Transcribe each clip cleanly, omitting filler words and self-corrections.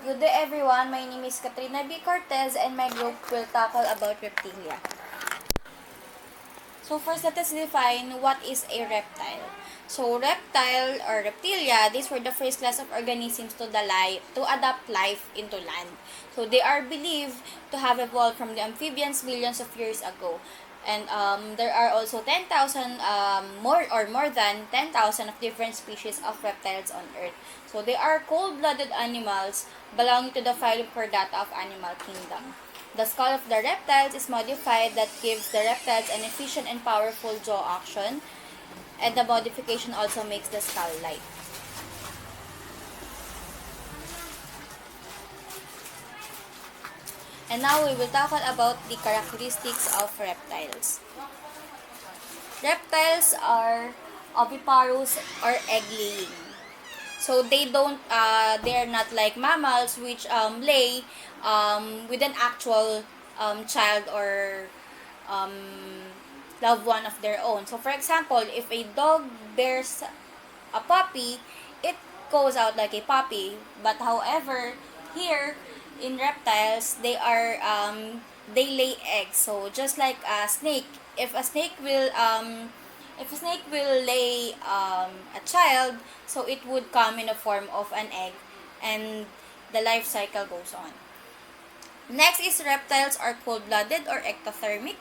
Good day everyone, my name is Katrina B. Cortez and my group will tackle about reptilia. So first let us define what is a reptile. So reptile or reptilia, these were the first class of organisms to adapt life into land. So they are believed to have evolved from the amphibians millions of years ago. And there are also 10,000 more than 10,000 of different species of reptiles on Earth. So they are cold-blooded animals belonging to the phylum Chordata of animal kingdom. The skull of the reptiles is modified that gives the reptiles an efficient and powerful jaw action, and the modification also makes the skull light. And now we will talk about the characteristics of reptiles. Reptiles are oviparous or egg-laying. So they are not like mammals which lay with an actual child or loved one of their own. So for example, if a dog bears a puppy, it goes out like a puppy. But however, here in reptiles, they lay eggs. So just like a snake, if a snake will lay a child, so it would come in the form of an egg, and the life cycle goes on. Next is reptiles are cold-blooded or ectothermic.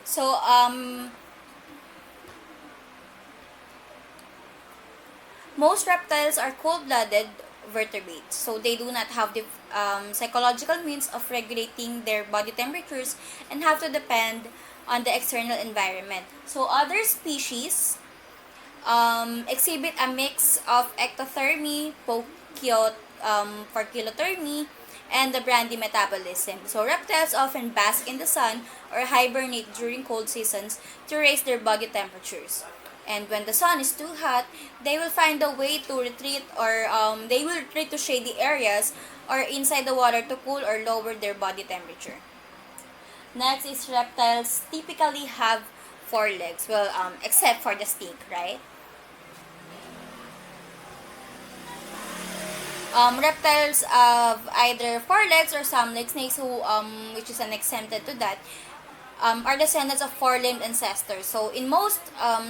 So most reptiles are cold-blooded vertebrates, so they do not have the psychological means of regulating their body temperatures and have to depend on the external environment. So other species exhibit a mix of ectothermy, poikilothermy, and the brandy metabolism. So reptiles often bask in the sun or hibernate during cold seasons to raise their body temperatures. And when the sun is too hot, they will find a way to retreat, or they will retreat to shady areas or inside the water to cool or lower their body temperature. Next is reptiles typically have 4 legs. Well, except for the snake, right? Reptiles have either 4 legs or some like snakes, which is an exempted to that, are descendants of 4-limbed ancestors. So in most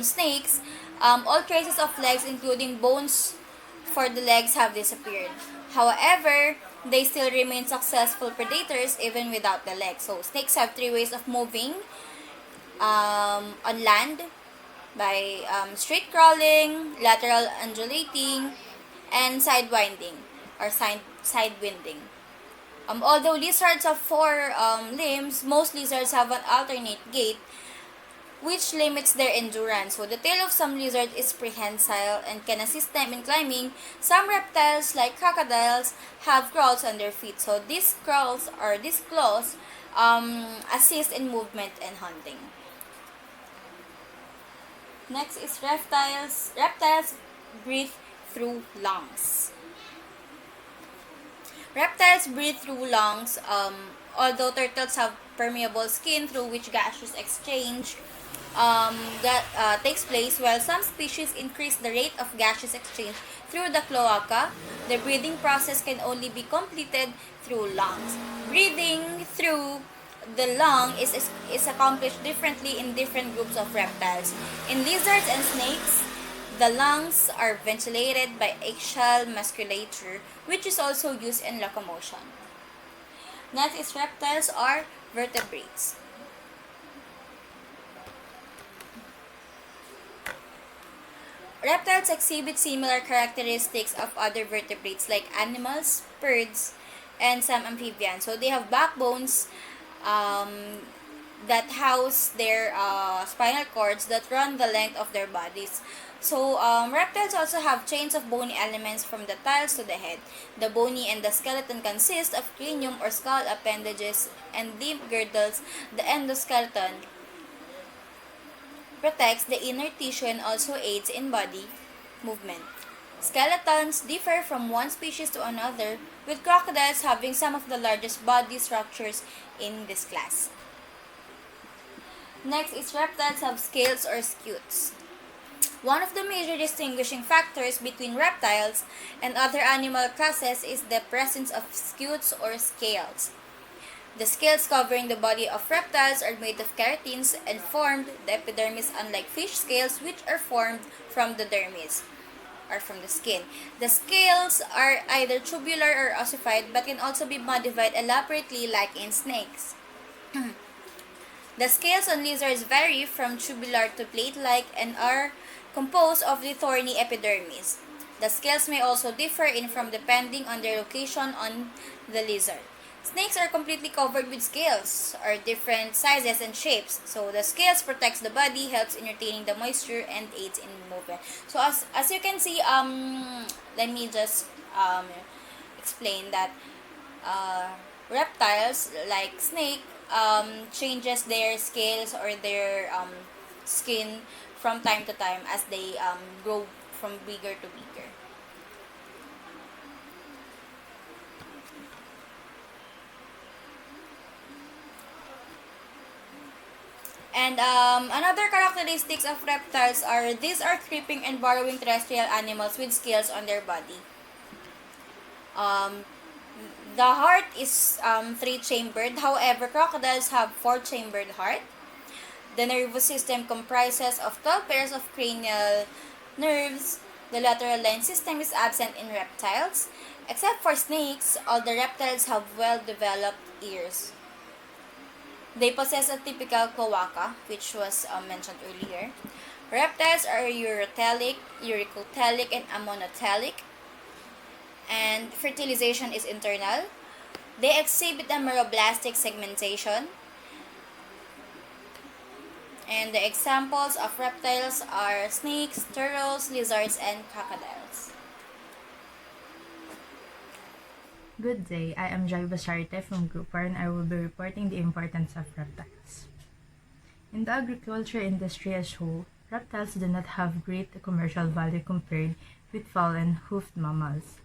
snakes, all traces of legs, including bones for the legs, have disappeared. However, they still remain successful predators even without the legs. So snakes have 3 ways of moving on land: by straight crawling, lateral undulating, and side winding or side winding. Although lizards have 4 limbs, most lizards have an alternate gait, which limits their endurance. So the tail of some lizards is prehensile and can assist them in climbing. Some reptiles, like crocodiles, have claws on their feet. So these claws assist in movement and hunting. Next is reptiles. Reptiles breathe through lungs. Reptiles breathe through lungs, although turtles have permeable skin through which gaseous exchange takes place. While some species increase the rate of gaseous exchange through the cloaca, the breathing process can only be completed through lungs. Breathing through the lung is accomplished differently in different groups of reptiles. In lizards and snakes, the lungs are ventilated by axial musculature, which is also used in locomotion. Next is reptiles are vertebrates. Reptiles exhibit similar characteristics of other vertebrates like animals, birds, and some amphibians. So they have backbones that house their spinal cords that run the length of their bodies. So reptiles also have chains of bony elements from the tails to the head. The bony and the skeleton consist of cranium or skull appendages and deep girdles. The endoskeleton protects the inner tissue and also aids in body movement. Skeletons differ from one species to another, with crocodiles having some of the largest body structures in this class. Next is reptiles have scales or scutes. One of the major distinguishing factors between reptiles and other animal classes is the presence of scutes or scales. The scales covering the body of reptiles are made of keratins and formed the epidermis, unlike fish scales which are formed from the dermis or from the skin. The scales are either tubular or ossified but can also be modified elaborately like in snakes. The scales on lizards vary from tubular to plate-like and are composed of the thorny epidermis. The scales may also differ in form depending on their location on the lizard. Snakes are completely covered with scales, or different sizes and shapes. So the scales protects the body, helps in retaining the moisture, and aids in movement. So as you can see, let me just explain that reptiles like snake changes their scales or their skin from time to time as they grow from bigger to bigger. And another characteristics of reptiles are these are creeping and burrowing terrestrial animals with scales on their body. The heart is three-chambered. However, crocodiles have four-chambered heart. The nervous system comprises of 12 pairs of cranial nerves. The lateral line system is absent in reptiles. Except for snakes, all the reptiles have well-developed ears. They possess a typical cloaca, which was mentioned earlier. Reptiles are urotelic, uricotelic, and ammonotelic. And fertilization is internal. They exhibit a meroblastic segmentation. And the examples of reptiles are snakes, turtles, lizards, and crocodiles. Good day, I am Joy Basarte from Group 4 and I will be reporting the importance of reptiles. In the agriculture industry as a whole, reptiles do not have great commercial value compared with fowl and hoofed mammals.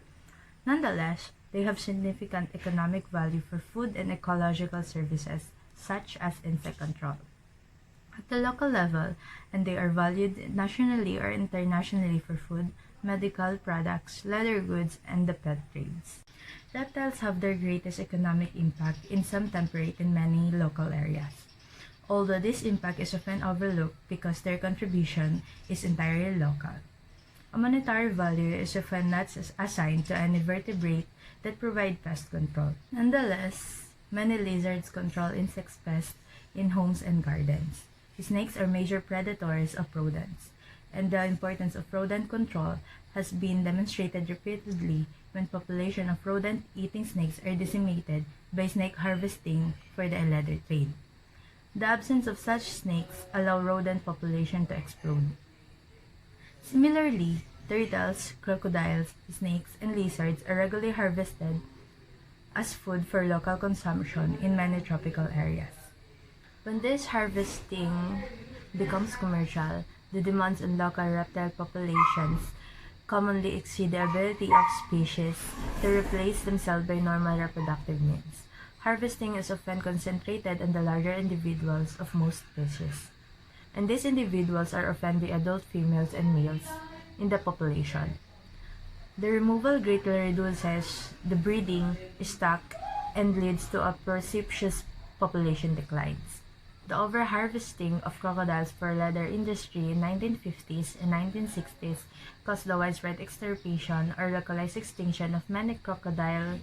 Nonetheless, they have significant economic value for food and ecological services, such as insect control. At the local level, and they are valued nationally or internationally for food, medical products, leather goods, and the pet trades. Reptiles have their greatest economic impact in some temperate and many local areas. Although this impact is often overlooked because their contribution is entirely local. A monetary value is often not assigned to any vertebrate that provide pest control. Nonetheless, many lizards control insect pests in homes and gardens. Snakes are major predators of rodents, and the importance of rodent control has been demonstrated repeatedly when population of rodent-eating snakes are decimated by snake harvesting for the leather trade. The absence of such snakes allow rodent population to explode. Similarly, turtles, crocodiles, snakes, and lizards are regularly harvested as food for local consumption in many tropical areas. When this harvesting becomes commercial, the demands on local reptile populations commonly exceed the ability of species to replace themselves by normal reproductive means. Harvesting is often concentrated on the larger individuals of most species, and these individuals are often the adult females and males in the population. The removal greatly reduces the breeding stock and leads to a precipitous population declines. The overharvesting of crocodiles for leather industry in 1950s and 1960s caused the widespread extirpation or localized extinction of many crocodile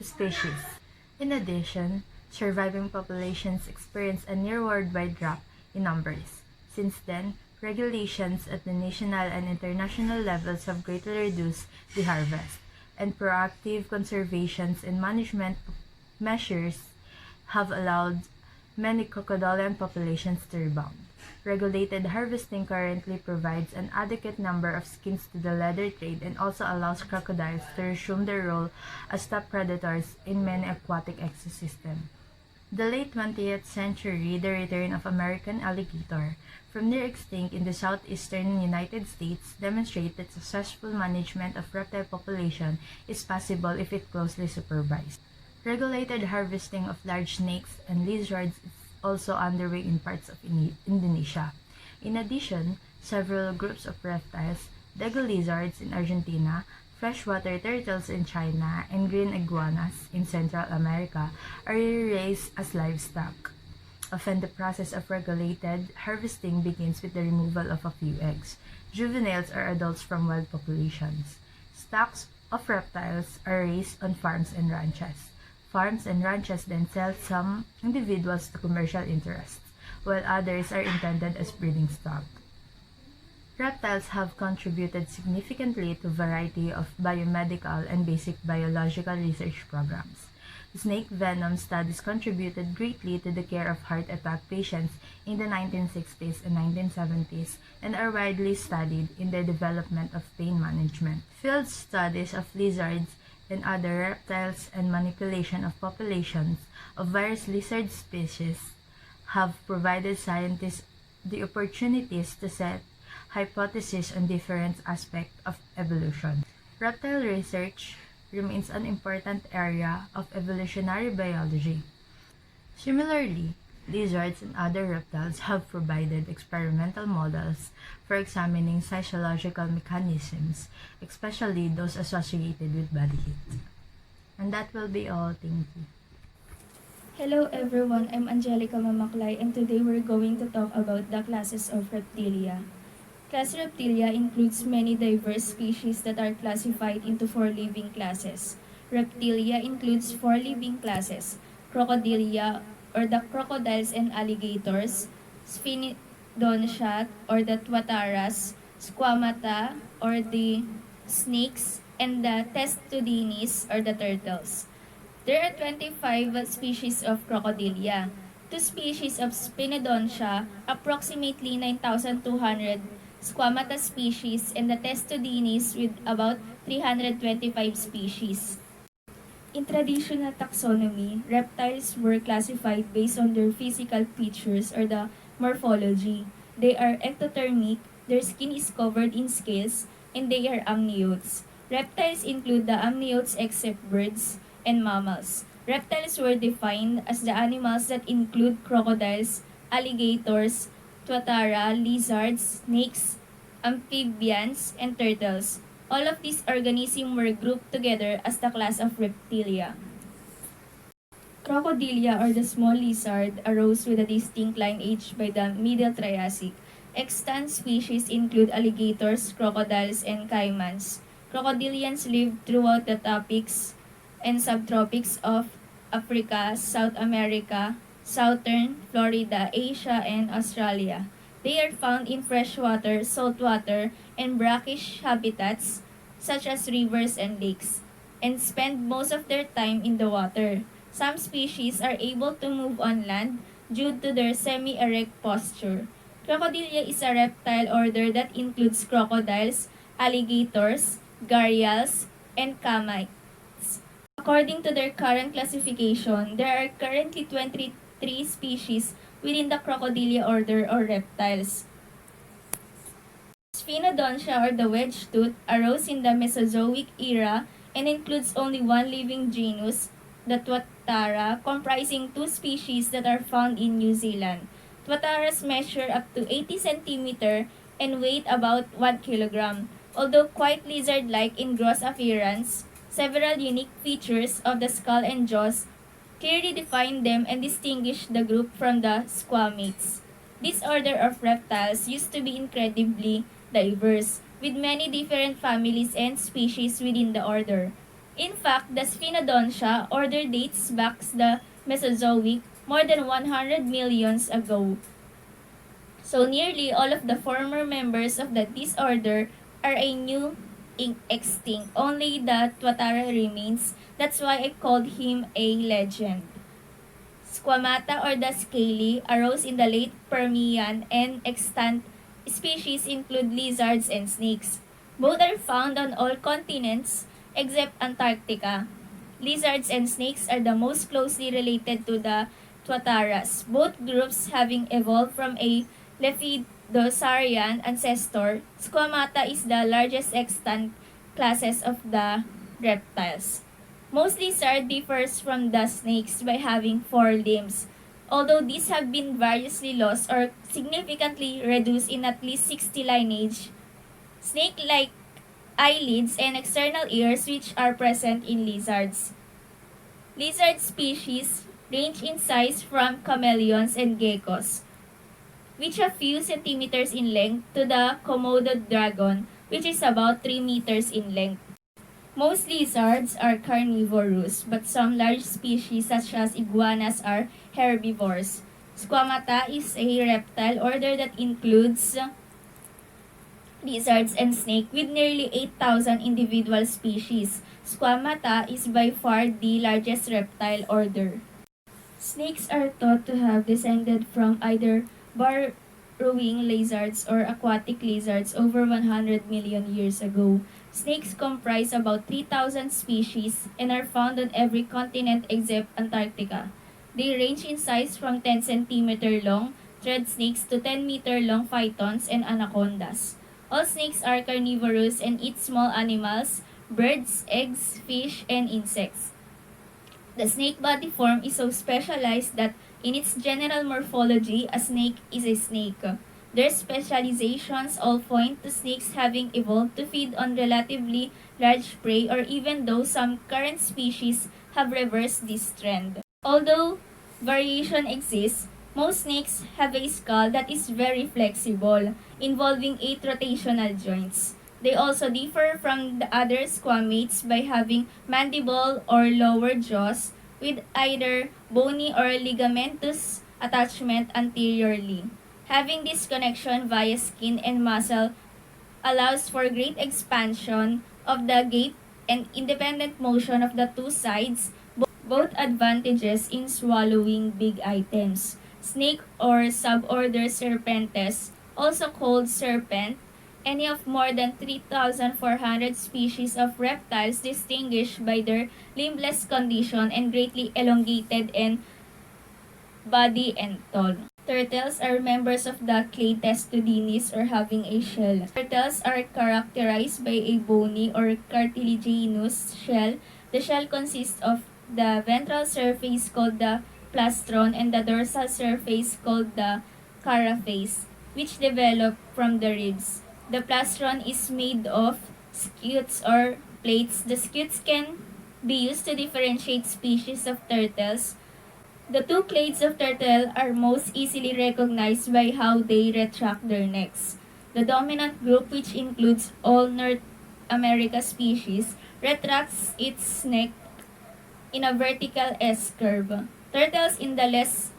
species. In addition, surviving populations experienced a near worldwide drop in numbers. Since then, regulations at the national and international levels have greatly reduced the harvest, and proactive conservation and management measures have allowed many crocodilian populations to rebound. Regulated harvesting currently provides an adequate number of skins to the leather trade and also allows crocodiles to resume their role as top predators in many aquatic ecosystems. The late 20th century, the return of American alligator from near extinct in the southeastern United States demonstrate that successful management of reptile population is possible if it closely supervised. Regulated harvesting of large snakes and lizards is also underway in parts of Indonesia. In addition, several groups of reptiles, Dago lizards in Argentina, freshwater turtles in China, and green iguanas in Central America are raised as livestock. Often the process of regulated harvesting begins with the removal of a few eggs. Juveniles are adults from wild populations. Stocks of reptiles are raised on farms and ranches. Farms and ranches then sell some individuals to commercial interests, while others are intended as breeding stock. Reptiles have contributed significantly to a variety of biomedical and basic biological research programs. Snake venom studies contributed greatly to the care of heart attack patients in the 1960s and 1970s and are widely studied in the development of pain management. Field studies of lizards and other reptiles and manipulation of populations of various lizard species have provided scientists the opportunities to set hypotheses on different aspects of evolution. Reptile research remains an important area of evolutionary biology. Similarly, lizards and other reptiles have provided experimental models for examining physiological mechanisms, especially those associated with body heat. And that will be all. Thank you. Hello everyone, I'm Angelica Mamaklay and today we're going to talk about the classes of Reptilia. Class Reptilia includes many diverse species that are classified into 4 living classes. Reptilia includes 4 living classes: Crocodilia or the crocodiles and alligators, Sphinodontia or the tuataras, Squamata or the snakes, and the Testudines or the turtles. There are 25 species of Crocodilia, 2 species of Spinodontia, approximately 9,200 Squamata species, and the Testudines with about 325 species. In traditional taxonomy, reptiles were classified based on their physical features or the morphology. They are ectothermic, their skin is covered in scales, and they are amniotes. Reptiles include the amniotes except birds and mammals. Reptiles were defined as the animals that include crocodiles, alligators, tuatara, lizards, snakes, amphibians, and turtles. All of these organisms were grouped together as the class of Reptilia. Crocodilia or the small lizard arose with a distinct lineage by the Middle Triassic. Extant species include alligators, crocodiles, and caimans. Crocodilians live throughout the tropics and subtropics of Africa, South America, southern Florida, Asia, and Australia. They are found in freshwater, saltwater, and brackish habitats such as rivers and lakes, and spend most of their time in the water. Some species are able to move on land due to their semi-erect posture. Crocodilia is a reptile order that includes crocodiles, alligators, gharials, and camites. According to their current classification, there are currently 23 species within the Crocodilia order or reptiles. Sphinodontia or the wedge-tooth arose in the Mesozoic era and includes only one living genus, the tuatara, comprising 2 species that are found in New Zealand. Tuataras measure up to 80 cm and weigh about 1 kg. Although quite lizard-like in gross appearance, several unique features of the skull and jaws clearly define them and distinguish the group from the squamates. This order of reptiles used to be incredibly diverse, with many different families and species within the order. In fact, the Sphinodontia order dates back to the Mesozoic more than 100 millions ago. So nearly all of the former members of the disorder are a new extinct. Only the tuatara remains. That's why I called him a legend. Squamata or the scaly arose in the late Permian and extant species include lizards and snakes. Both are found on all continents except Antarctica. Lizards and snakes are the most closely related to the tuataras, both groups having evolved from a Lepidosauриan ancestor. Squamata is the largest extant classes of the reptiles. Most lizard differs from the snakes by having 4 limbs. although these have been variously lost or significantly reduced in at least 60 lineage. Snake-like eyelids and external ears which are present in lizards. Lizard species range in size from chameleons and geckos, which are few centimeters in length, to the Komodo dragon, which is about 3 meters in length. Most lizards are carnivorous, but some large species such as iguanas are herbivores. Squamata is a reptile order that includes lizards and snake with nearly 8,000 individual species. Squamata is by far the largest reptile order. Snakes are thought to have descended from either burrowing lizards or aquatic lizards over 100 million years ago. Snakes comprise about 3,000 species and are found on every continent except Antarctica. They range in size from 10 centimeter long thread snakes to 10-meter long pythons and anacondas. All snakes are carnivorous and eat small animals, birds, eggs, fish, and insects. The snake body form is so specialized that in its general morphology, a snake is a snake. Their specializations all point to snakes having evolved to feed on relatively large prey, or even though some current species have reversed this trend. Although variation exists, most snakes have a skull that is very flexible, involving 8 rotational joints. They also differ from the other squamates by having mandible or lower jaws with either bony or ligamentous attachment anteriorly. Having this connection via skin and muscle allows for great expansion of the gape and independent motion of the two sides, both advantages in swallowing big items. Snake or suborder Serpentes, also called serpent, any of more than 3,400 species of reptiles distinguished by their limbless condition and greatly elongated and body and tall. Turtles are members of the clade Testudines or having a shell. Turtles are characterized by a bony or cartilaginous shell. The shell consists of the ventral surface called the plastron and the dorsal surface called the carapace, which develop from the ribs. The plastron is made of scutes or plates. The scutes can be used to differentiate species of turtles. The two clades of turtle are most easily recognized by how they retract their necks. The dominant group, which includes all North America species, retracts its neck in a vertical S-curve. Turtles in the less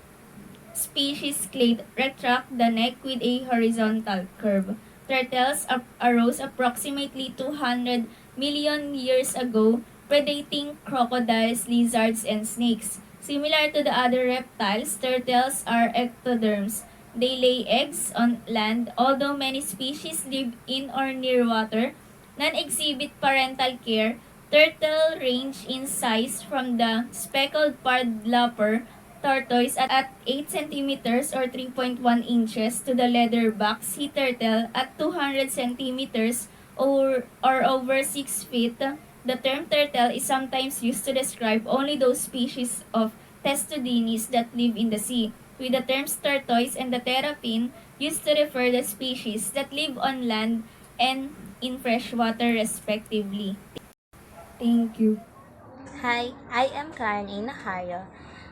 species clade retract the neck with a horizontal curve. Turtles arose approximately 200 million years ago, predating crocodiles, lizards, and snakes. Similar to the other reptiles, turtles are ectoderms. They lay eggs on land, although many species live in or near water. None exhibit parental care. Turtle range in size from the speckled pardlapper tortoise at 8 centimeters or 3.1 inches to the leatherback sea turtle at 200 centimeters or over 6 feet. The term turtle is sometimes used to describe only those species of Testudines that live in the sea, with the terms tortoise and the terrapin used to refer the species that live on land and in freshwater respectively. Thank you. Hi, I am Karen Inahario.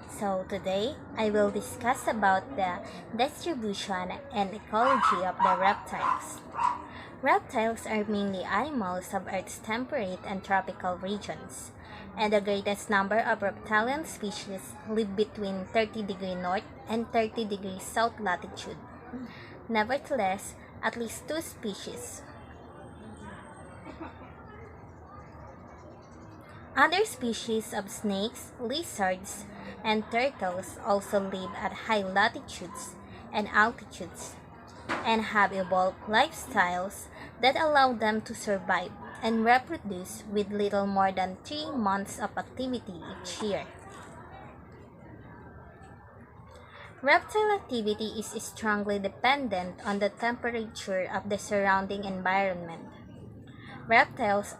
So today I will discuss about the distribution and ecology of the reptiles. Reptiles are mainly animals of Earth's temperate and tropical regions, and the greatest number of reptilian species live between 30° north and 30° south latitude. Nevertheless, at least two species, other species of snakes, lizards, and turtles also live at high latitudes and altitudes and have evolved lifestyles that allow them to survive and reproduce with little more than 3 months of activity each year. Reptile activity is strongly dependent on the temperature of the surrounding environment. Reptiles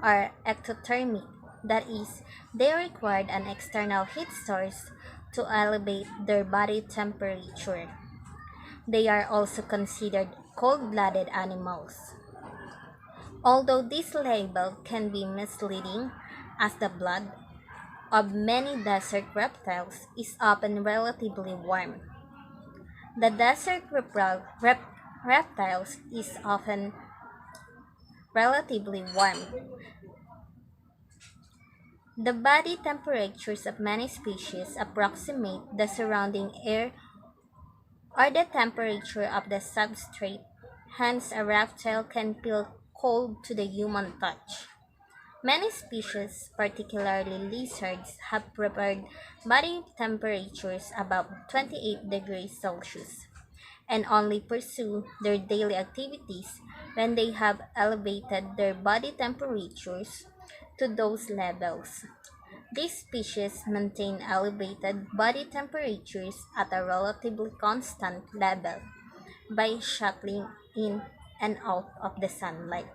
are ectothermic, that is, they require an external heat source to elevate their body temperature. They are also considered cold-blooded animals. Although this label can be misleading, as the blood of many desert reptiles is often relatively warm. The desert reptiles is often relatively warm. The body temperatures of many species approximate the surrounding air or the temperature of the substrate, hence a reptile can feel cold to the human touch. Many species, particularly lizards, have prepared body temperatures above 28 degrees Celsius and only pursue their daily activities when they have elevated their body temperatures to those levels. These species maintain elevated body temperatures at a relatively constant level by shuttling in and out of the sunlight.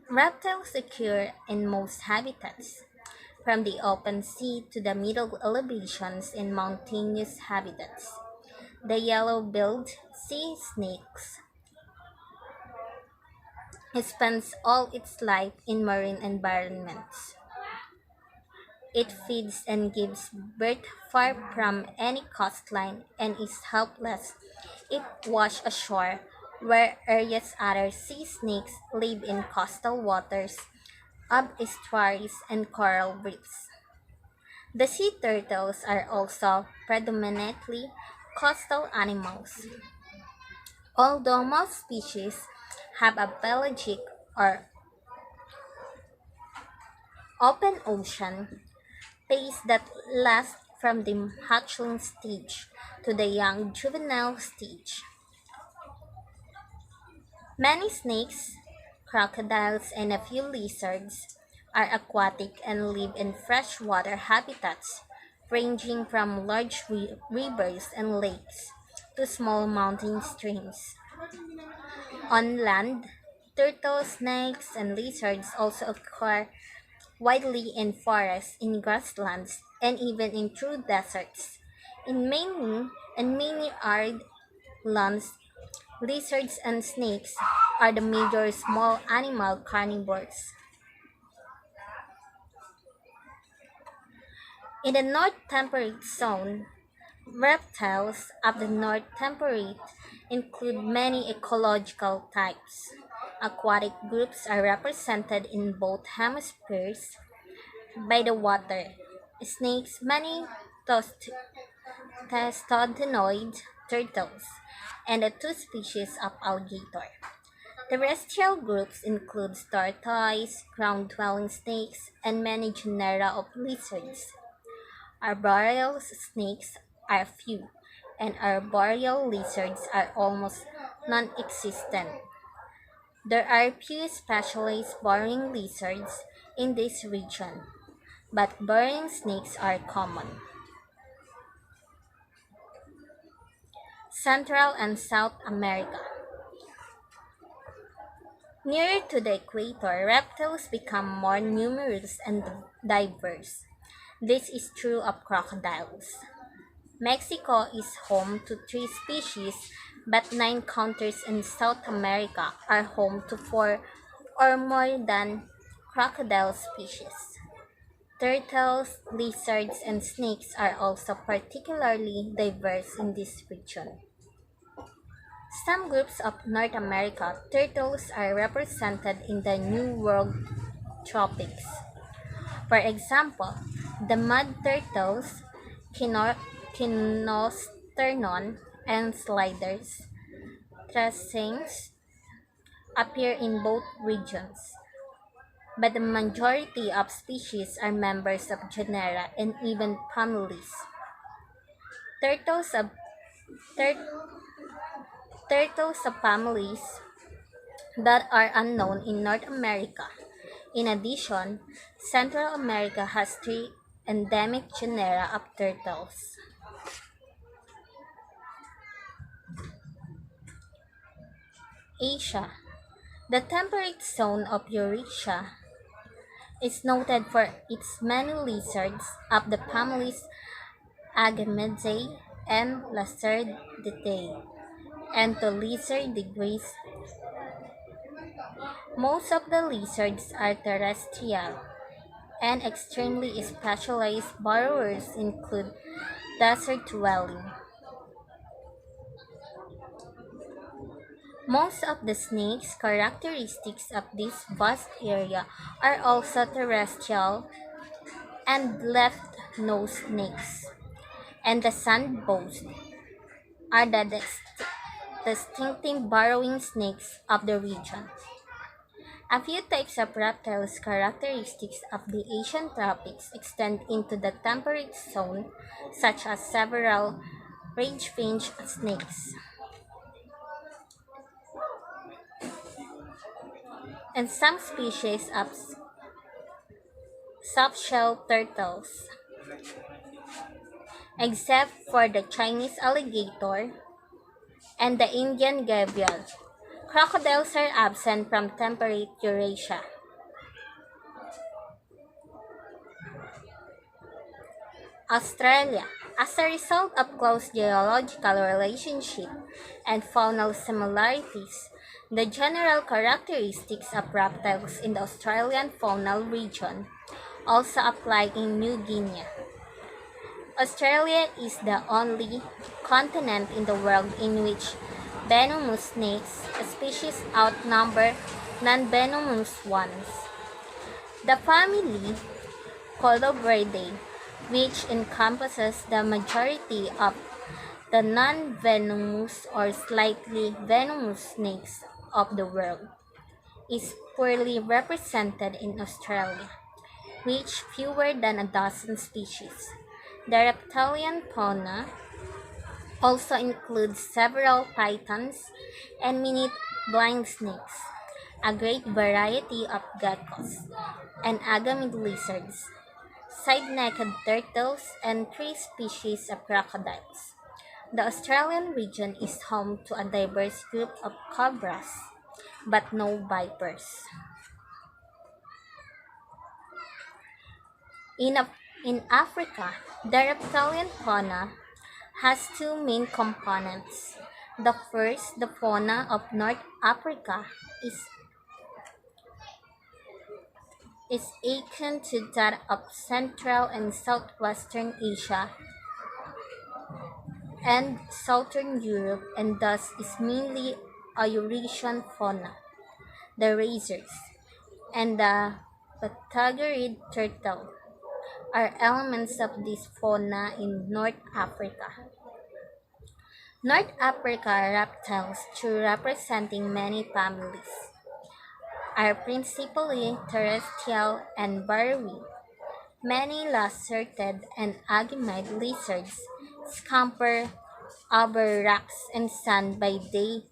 Reptiles occur in most habitats, from the open sea to the middle elevations in mountainous habitats. The yellow-billed sea snakes spends all its life in marine environments. It feeds and gives birth far from any coastline and is helpless if washed ashore, whereas other sea snakes live in coastal waters of estuaries and coral reefs. The sea turtles are also predominantly coastal animals, although most species have a pelagic or open ocean phase that lasts from the hatchling stage to the young juvenile stage. Many snakes, crocodiles, and a few lizards are aquatic and live in freshwater habitats ranging from large rivers and lakes to small mountain streams. On land, turtles, snakes, and lizards also occur widely in forests, in grasslands, and even in true deserts. In many arid lands, lizards and snakes are the major small animal carnivores. In the North Temperate Zone, reptiles of the North Temperate include many ecological types. Aquatic groups are represented in both hemispheres by the water. Snakes, many testodontoid turtles, and the two species of alligator. Terrestrial groups include tortoise, ground-dwelling snakes, and many genera of lizards. Arboreal snakes are few, and arboreal lizards are almost non-existent. There are few specialized burrowing lizards in this region, but burrowing snakes are common. Central and South America. Nearer to the equator, reptiles become more numerous and diverse. This is true of crocodiles. Mexico is home to three species, but nine countries in South America are home to four or more than crocodile species. Turtles, lizards, and snakes are also particularly diverse in this region. Some groups of North America turtles are represented in the New World tropics. For example, the mud turtles, Kinosternon, and sliders, Thrasings, appear in both regions, but the majority of species are members of genera and even families. Turtles of, tur- turtles of families that are unknown in North America. In addition, Central America has three endemic genera of turtles. Asia. The temperate zone of Eurasia is noted for its many lizards of the families Agamedidae and Lacertidae, and to lesser degrees. Most of the lizards are terrestrial, and extremely specialized burrowers include desert dwelling. Most of the snakes' characteristics of this vast area are also terrestrial and left-nosed snakes, and the sandbows are the distinctive burrowing snakes of the region. A few types of reptiles characteristics of the Asian tropics extend into the temperate zone, such as several range-finch snakes and some species of soft-shell turtles, except for the Chinese alligator and the Indian gavial. Crocodiles are absent from temperate Eurasia. Australia. As a result of close geological relationship and faunal similarities, the general characteristics of reptiles in the Australian faunal region also apply in New Guinea. Australia is the only continent in the world in which venomous snakes species outnumber non-venomous ones. The family Colubridae, which encompasses the majority of the non-venomous or slightly venomous snakes of the world, is poorly represented in Australia, with fewer than a dozen species. The reptilian fauna also includes several pythons and minute blind snakes, a great variety of geckos and agamid lizards, side-necked turtles, and 3 species of crocodiles. The Australian region is home to a diverse group of cobras, but no vipers. In, in Africa, the reptilian fauna has two main components. The first, the fauna of North Africa, is akin to that of Central and Southwestern Asia and Southern Europe, and thus is mainly a Eurasian fauna. The razors and the Pythagoreid turtle are elements of this fauna in North Africa. North Africa reptiles, through representing many families, are principally terrestrial and burrowing. Many lacerted and agamid lizards scamper over rocks and sand by day.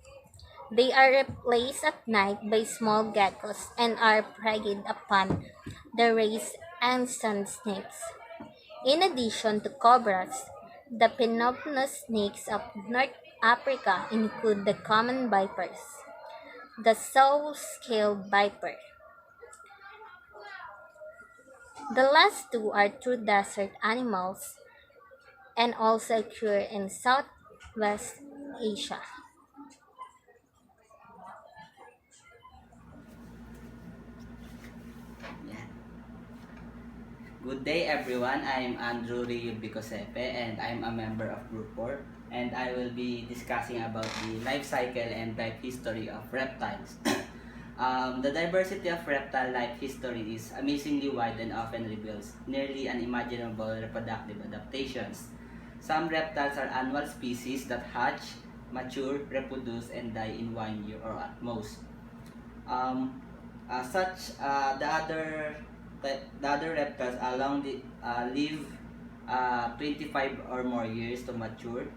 They are replaced at night by small geckos and are preyed upon the rays and sand snakes. In addition to cobras, the penobnous snakes of North Africa include the common vipers, the saw-scaled viper. The last two are true desert animals and also occur in Southwest Asia. Yeah. Good day everyone, I'm Andrew Rio Bicosepe and I'm a member of Group 4 and I will be discussing about the life cycle and life history of reptiles. The diversity of reptile life history is amazingly wide and often reveals nearly unimaginable reproductive adaptations. Some reptiles are annual species that hatch, mature, reproduce, and die in 1 year or at most. Um, the other reptiles live 25 or more years to mature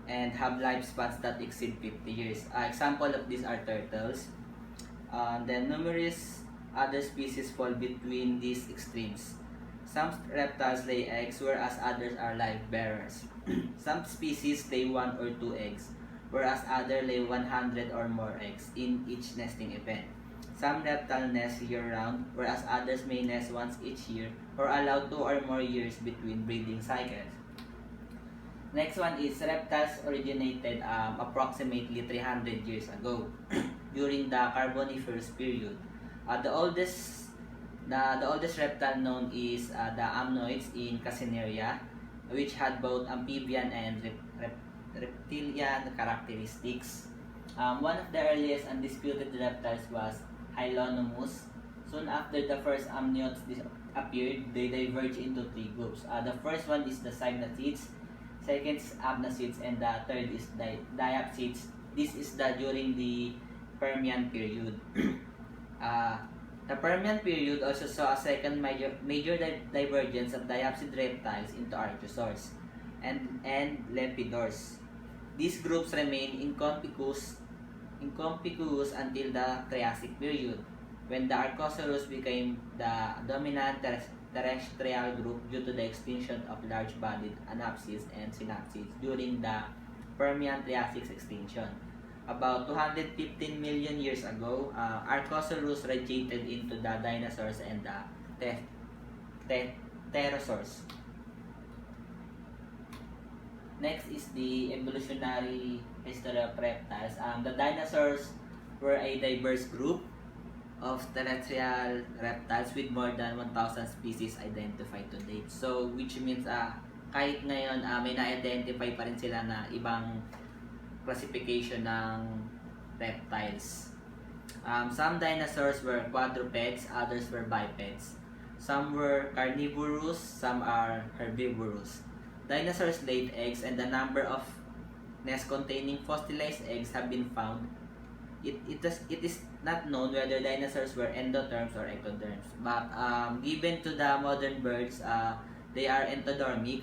and have lifespans that exceed 50 years. Example of these are turtles. Then numerous other species fall between these extremes. Some reptiles lay eggs, whereas others are live bearers. Some species lay 1 or 2 eggs, whereas others lay 100 or more eggs in each nesting event. Some reptile nest year-round, whereas others may nest once each year or allow 2 or more years between breeding cycles. Next one is reptiles originated approximately 300 years ago during the Carboniferous period. The oldest reptile known is the ammonoids in Casineria, which had both amphibian and reptilian characteristics. One of the earliest undisputed reptiles was Hylonomus. Soon after the first amniotes appeared, they diverged into 3 groups. The first one is the Cygnotids, second is Amnosids, and the third is Diapsids. This is during the Permian period. uh, the Permian period also saw a second major divergence of diapsid reptiles into archosaurs and lepidors. These groups remained inconspicuous until the Triassic period, when the Archosaurus became the dominant terrestrial group due to the extinction of large-bodied anapsids and synapsids during the Permian-Triassic extinction. About 215 million years ago, Archosaurus radiated into the dinosaurs and the pterosaurs. Next is the evolutionary history of reptiles. The dinosaurs were a diverse group of terrestrial reptiles with more than 1,000 species identified to date. So, which means kahit ngayon may na-identify pa rin sila na ibang classification ng reptiles. Some dinosaurs were quadrupeds, others were bipeds. Some were carnivorous, some are herbivorous. Dinosaurs laid eggs, and the number of nests containing fossilized eggs have been found. It is not known whether dinosaurs were endotherms or ectotherms. But given to the modern birds, they are endothermic.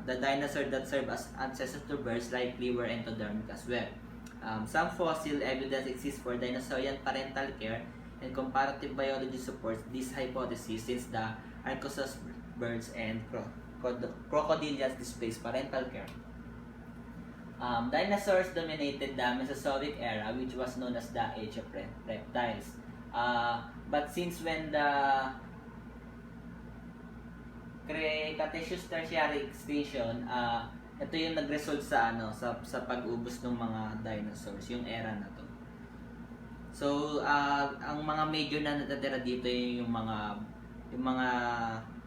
The dinosaurs that serve as ancestors to birds likely were endothermic as well. Some fossil evidence exists for dinosaurian parental care, and comparative biology supports this hypothesis since the Archosaurus birds and crocodilians displays parental care. Dinosaurs dominated the Mesozoic era, which was known as the Age of Reptiles. But since when the Cretaceous Tertiary extinction, ito yung nag-result sa sa pag-ubos ng mga dinosaurs, yung era na to. So, ang mga major na natatira dito yung mga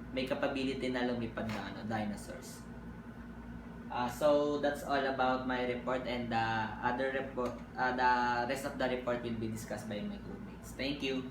may capability na lumipad na dinosaurs. So that's all about my report, and the rest of the report will be discussed by my groupmates. Thank you.